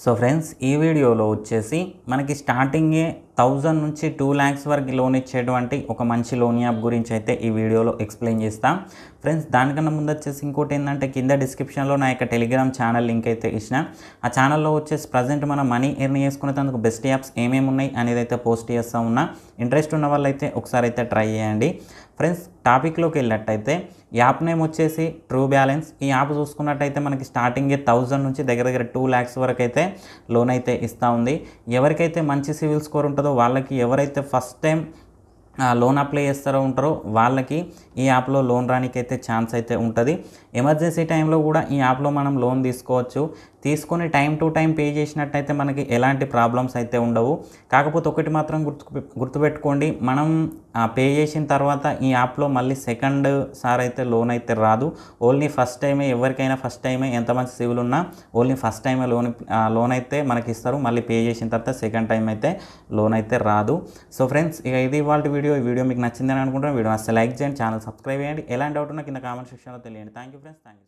So friends ఈ వీడియోలో వచ్చేసి మనకి స్టార్టింగే 1000 నుంచి 2 lakhs వరకు లోన్ ఇచ్చేటువంటి ఒక మంచి లోన్ యాప్ గురించి అయితే ఈ వీడియోలో ఎక్స్ప్లెయిన్ చేస్తాం. ఫ్రెండ్స్ దానికన్నా ముందు వచ్చేసి ఇంకోటి ఏంటంటే కింద డిస్క్రిప్షన్లో నా యొక్క టెలిగ్రామ్ ఛానల్ లింక్ అయితే ఇచ్చిన. ఆ ఛానల్లో వచ్చేసి ప్రజెంట్ మనం మనీ ఎర్న్ చేసుకునేందుకు బెస్ట్ యాప్స్ ఏమేమి ఉన్నాయి అనేది అయితే పోస్ట్ చేస్తూ ఉన్నా. ఇంట్రెస్ట్ ఉన్న వాళ్ళైతే ఒకసారి అయితే ట్రై చేయండి. ఫ్రెండ్స్ టాపిక్లోకి వెళ్ళినట్టయితే యాప్ నేమ్ వచ్చేసి ట్రూ బ్యాలెన్స్. ఈ యాప్ చూసుకున్నట్టయితే మనకి స్టార్టింగే 1000 నుంచి దగ్గర 2 lakhs వరకు అయితే లోన్ అయితే ఇస్తూ ఉంది. ఎవరికైతే మంచి సివిల్ స్కోర్ ఉంటుందో వాళ్ళకి, ఎవరైతే ఫస్ట్ టైం లోన్ అప్లై చేస్తారో ఉంటారో వాళ్ళకి ఈ యాప్లో లోన్ రానికైతే ఛాన్స్ అయితే ఉంటుంది. ఎమర్జెన్సీ టైంలో కూడా ఈ యాప్లో మనం లోన్ తీసుకోవచ్చు. తీసుకొని టైం టు టైం పే చేసినట్టయితే మనకి ఎలాంటి ప్రాబ్లమ్స్ అయితే ఉండవు. కాకపోతే ఒకటి మాత్రం గుర్తుపెట్టుకోండి, మనం పే చేసిన తర్వాత ఈ యాప్లో మళ్ళీ సెకండ్ సార్ అయితే లోన్ అయితే రాదు. ఓన్లీ ఫస్ట్ టైమే, ఎవరికైనా ఫస్ట్ టైమే, ఎంత మంచి సివిల్ ఉన్నా ఓన్లీ ఫస్ట్ టైమే లోన్ అయితే మనకి ఇస్తారు. మళ్ళీ పే చేసిన తర్వాత సెకండ్ టైం అయితే లోన్ అయితే రాదు. సో ఫ్రెండ్స్ ఇక ఇది ఇవాళ వీడియో. ఈ వీడియో మీకు నచ్చిందని అనుకుంటున్నాను. వీడియో అసలు లైక్ చేయండి, ఛానల్ సబ్స్క్రైబ్ చేయండి. ఎలాంటి డౌట్ ఉన్నా కింద కామెంట్ సెక్షన్లో తెలియండి. Thank you friends, thank you.